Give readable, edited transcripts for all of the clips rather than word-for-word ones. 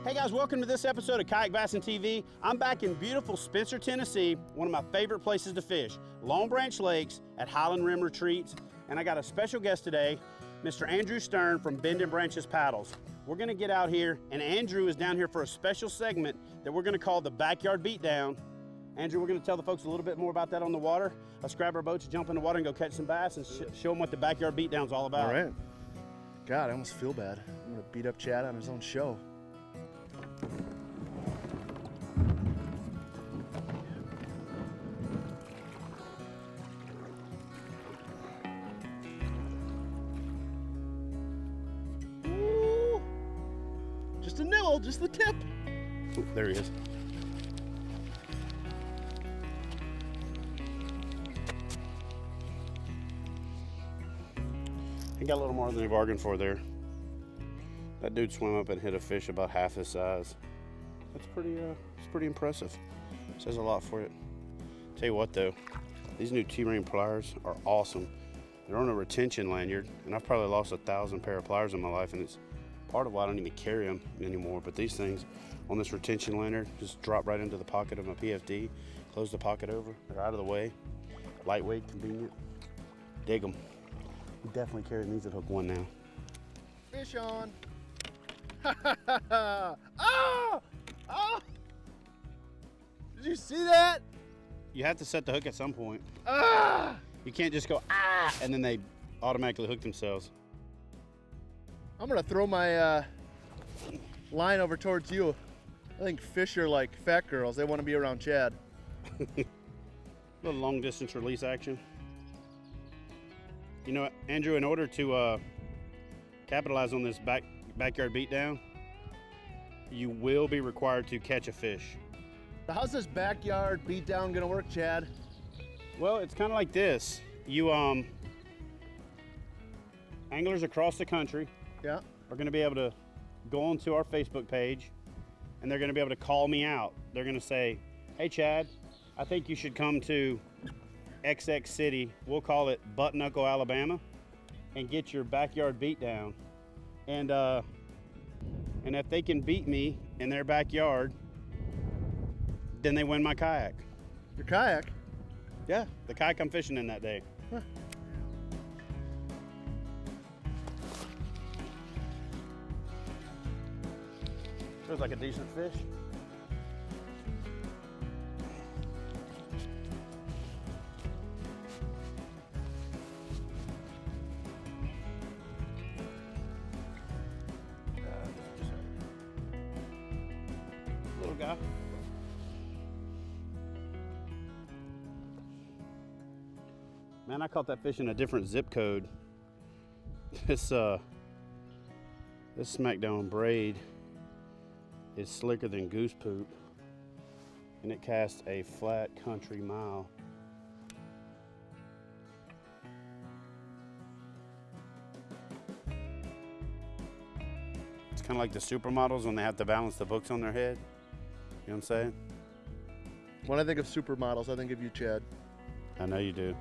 Hey guys, welcome to this episode of Kayak Bass TV. I'm back in beautiful Spencer, Tennessee, one of my favorite places to fish, Long Branch Lakes at Highland Rim Retreats. And I got a special guest today, Mr. Andrew Stern from Bend and Branches Paddles. We're gonna get out here, and Andrew is down here for a special segment that we're gonna call the Backyard Beatdown. Andrew, we're gonna tell the folks a little bit more about that on the water. Let's grab our boats, jump in the water, and go catch some bass and show them what the Backyard Beatdown's all about. All right. God, I almost feel bad. I'm gonna beat up Chad on his own show. Ooh, just a nibble, just the tip. Ooh, there he is. He got a little more than he bargained for there. That dude swam up and hit a fish about half his size. That's it's pretty impressive. Says a lot for it. Tell you what though, these new T-ring pliers are awesome. They're on a retention lanyard, and I've probably lost 1,000 pair of pliers in my life, and it's part of why I don't even carry them anymore. But these things on this retention lanyard just drop right into the pocket of my PFD, close the pocket over, they're out of the way. Lightweight, convenient. Dig them. I'm definitely carrying these at hook one now. Fish on. Oh! Oh! Did you see that? You have to set the hook at some point. Ah! You can't just go, ah, and then they automatically hook themselves. I'm gonna throw my line over towards you. I think fish are like fat girls. They want to be around Chad. A little long distance release action. You know, Andrew, in order to capitalize on this backyard beatdown, you will be required to catch a fish. How's this backyard beatdown gonna work, Chad? Well, it's kind of like this. You anglers across the country Yeah. are going to be able to go onto our Facebook page, and they're going to be able to call me out. They're going to say, hey Chad, I think you should come to XX city, we'll call it Butt Knuckle, Alabama, and get your backyard beat down. And if they can beat me in their backyard, then they win my kayak. Your kayak? Yeah, the kayak I'm fishing in that day. Huh. Feels like a decent fish. Little guy. Man, I caught that fish in a different zip code. This smackdown braid is slicker than goose poop, and it casts a flat country mile. It's kind of like the supermodels when they have to balance the books on their head. You know what I'm saying? When I think of supermodels, I think of you, Chad. I know you do.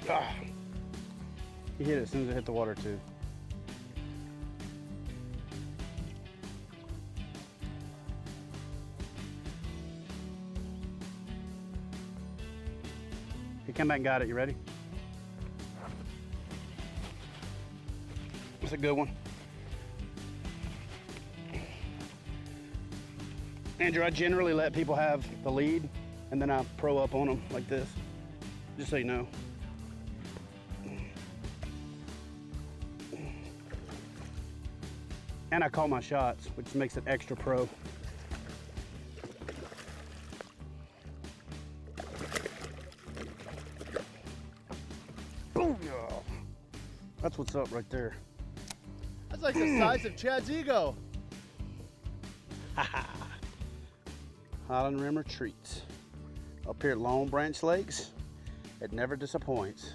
Ah. He hit it as soon as it hit the water too. He came back and got it. You ready? That's a good one. Andrew, I generally let people have the lead, and then I pro up on them like this, just so you know. And I call my shots, which makes it extra pro. That's what's up right there. That's like the size of Chad's ego. Highland Rim Retreats. Up here at Long Branch Lakes. It never disappoints.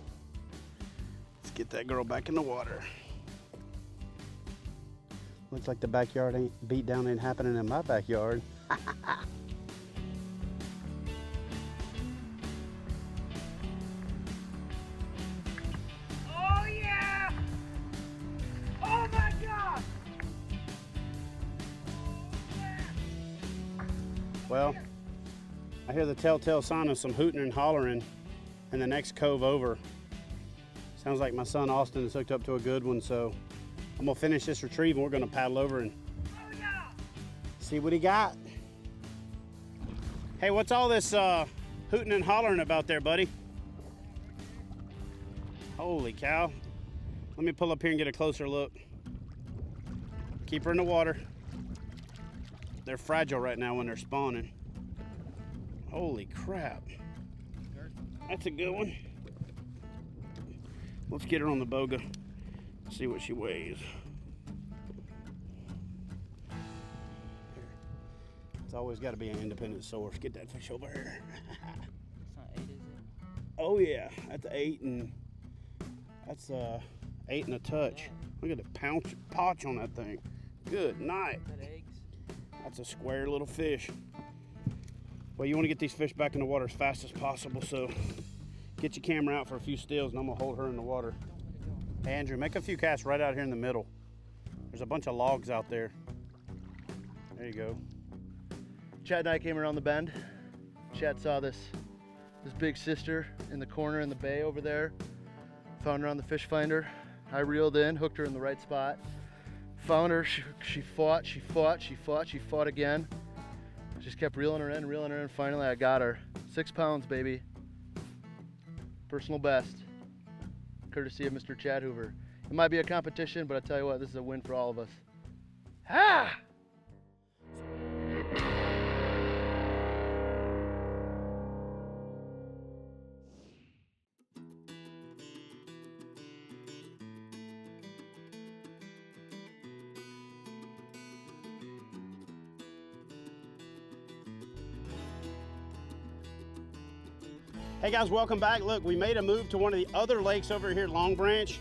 Let's get that girl back in the water. Looks like the backyard beat down ain't happening in my backyard. Oh yeah! Oh my God! Well, I hear the telltale sign of some hooting and hollering in the next cove over. Sounds like my son Austin is hooked up to a good one, so I'm gonna finish this retrieve and we're gonna paddle over and see what he got. Hey, what's all this hooting and hollering about there, buddy? Holy cow. Let me pull up here and get a closer look. Keep her in the water. They're fragile right now when they're spawning. Holy crap. That's a good one. Let's get her on the boga. See what she weighs. It's always got to be an independent source. Get that fish over here. It's not 8, is it? Oh yeah, that's 8 and that's 8 and a touch. Look at the potch on that thing. Good night. Is that eggs? That's a square little fish. Well, you want to get these fish back in the water as fast as possible, so get your camera out for a few stills and I'm gonna hold her in the water. Hey, Andrew, make a few casts right out here in the middle. There's a bunch of logs out there. There you go. Chad and I came around the bend. Chad saw this big sister in the corner in the bay over there. Found her on the fish finder. I reeled in, hooked her in the right spot. Found her, she fought again. Just kept reeling her in. Finally I got her. 6 pounds, baby. Personal best. Courtesy of Mr. Chad Hoover. It might be a competition, but I tell you what, this is a win for all of us. Ha! Hey guys, welcome back. Look, we made a move to one of the other lakes over here at Long Branch,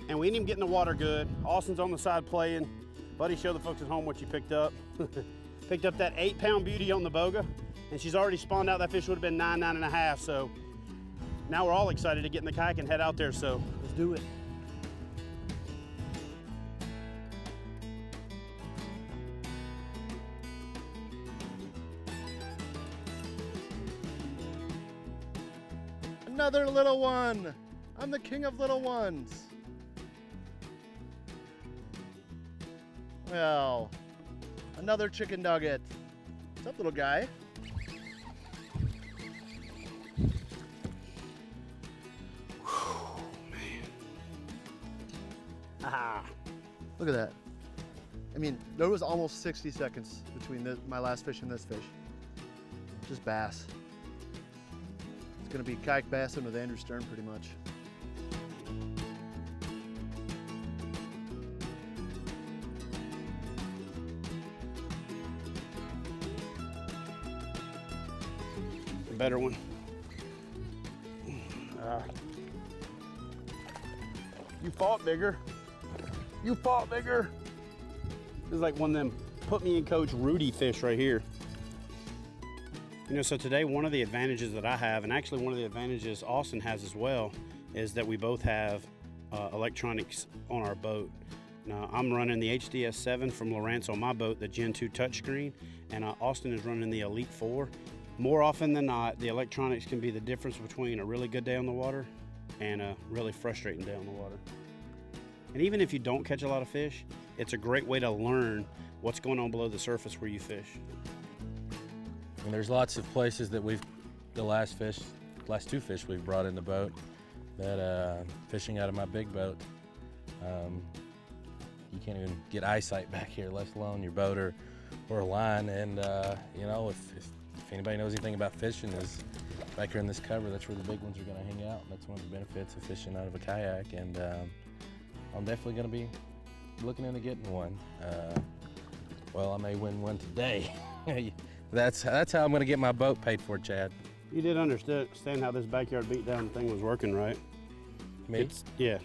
and we didn't even get in the water good. Austin's on the side playing. Buddy, show the folks at home what you picked up. Picked up that 8-pound beauty on the boga, and she's already spawned out. That fish would have been 9 and a half, so now we're all excited to get in the kayak and head out there, so let's do it. Another little one. I'm the king of little ones. Well, another chicken nugget. What's up, little guy? Ah, Look at that. I mean, there was almost 60 seconds between my last fish and this fish. Just bass. It's gonna be kayak bassing with Andrew Stern pretty much. a better one. You fought bigger. You fought bigger. This is like one of them put me in coach Rudy fish right here. You know, so today one of the advantages that I have, and actually one of the advantages Austin has as well, is that we both have electronics on our boat. Now I'm running the HDS 7 from Lowrance on my boat, the Gen 2 touchscreen, and Austin is running the Elite 4. More often than not, the electronics can be the difference between a really good day on the water and a really frustrating day on the water. And even if you don't catch a lot of fish, it's a great way to learn what's going on below the surface where you fish. And there's lots of places that the last 2 fish we've brought in the boat, that fishing out of my big boat, you can't even get eyesight back here, let alone your boat or a line. And you know, if anybody knows anything about fishing, is back here in this cover, that's where the big ones are going to hang out. And that's one of the benefits of fishing out of a kayak. And I'm definitely going to be looking into getting one. Well, I may win one today. That's how I'm going to get my boat paid for, Chad. You did understand how this backyard beatdown thing was working, right? Me? Yeah.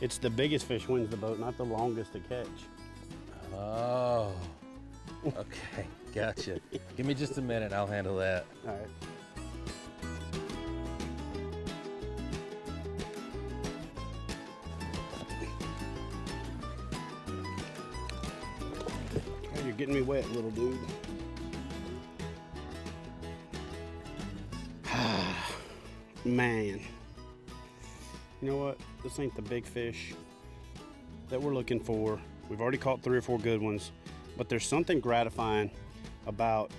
It's the biggest fish wins the boat, not the longest to catch. Oh, okay, gotcha. Give me just a minute, I'll handle that. All right. Oh, you're getting me wet, little dude. Man. You know what? This ain't the big fish that we're looking for. We've already caught 3 or 4 good ones, but there's something gratifying about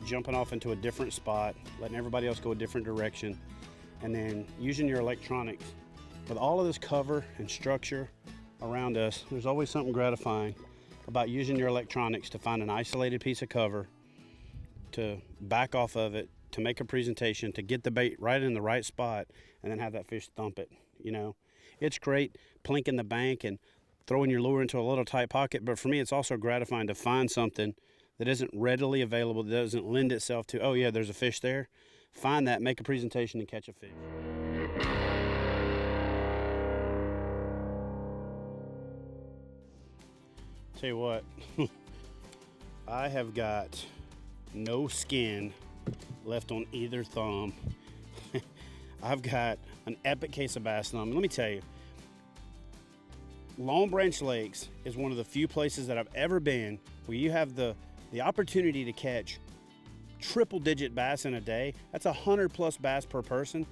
jumping off into a different spot, letting everybody else go a different direction, and then using your electronics. With all of this cover and structure around us, there's always something gratifying about using your electronics to find an isolated piece of cover, to back off of it, to make a presentation, to get the bait right in the right spot, and then have that fish thump it. You know, it's great plinking the bank and throwing your lure into a little tight pocket, but for me, it's also gratifying to find something that isn't readily available, that doesn't lend itself to, oh yeah, there's a fish there. Find that, make a presentation, and catch a fish. Tell you what, I have got no skin left on either thumb. I've got an epic case of bass thumb. Let me tell you, Long Branch Lakes is one of the few places that I've ever been where you have the opportunity to catch triple-digit bass in a day. That's 100+ bass per person,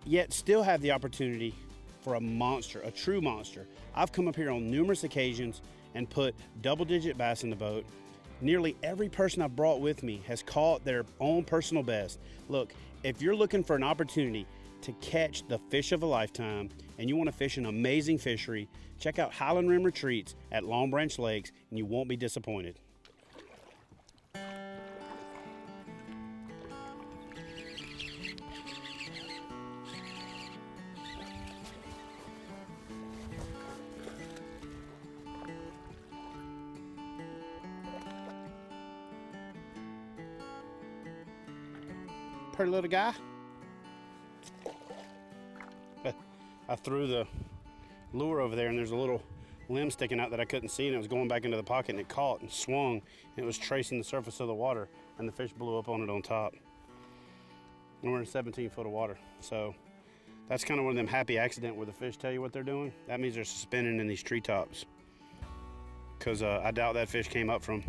yet still have the opportunity for a monster, a true monster. I've come up here on numerous occasions and put double-digit bass in the boat. Nearly every person I've brought with me has caught their own personal best. Look, if you're looking for an opportunity to catch the fish of a lifetime and you want to fish an amazing fishery, check out Highland Rim Retreats at Long Branch Lakes and you won't be disappointed. Pretty little guy. I threw the lure over there and there's a little limb sticking out that I couldn't see, and it was going back into the pocket, and it caught and swung, and it was tracing the surface of the water, and the fish blew up on it on top. And we're in 17 foot of water. So that's kind of one of them happy accident where the fish tell you what they're doing. That means they're suspending in these treetops. Because I doubt that fish came up from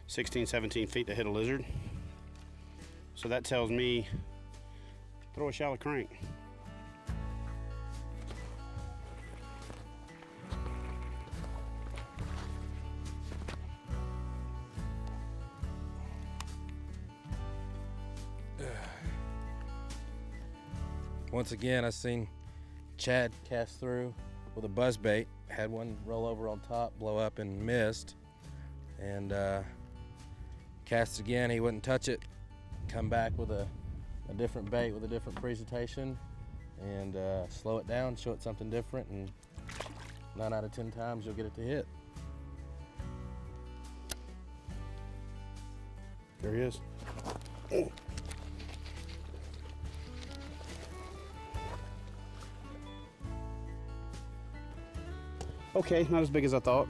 16, 17 feet to hit a lizard. So that tells me throw a shallow crank. Once again, I seen Chad cast through with a buzz bait. Had one roll over on top, blow up, and missed. And cast again, he wouldn't touch it. Come back with a different bait with a different presentation, and slow it down, show it something different, and 9 out of 10 times you'll get it to hit. There he is. Okay, not as big as I thought.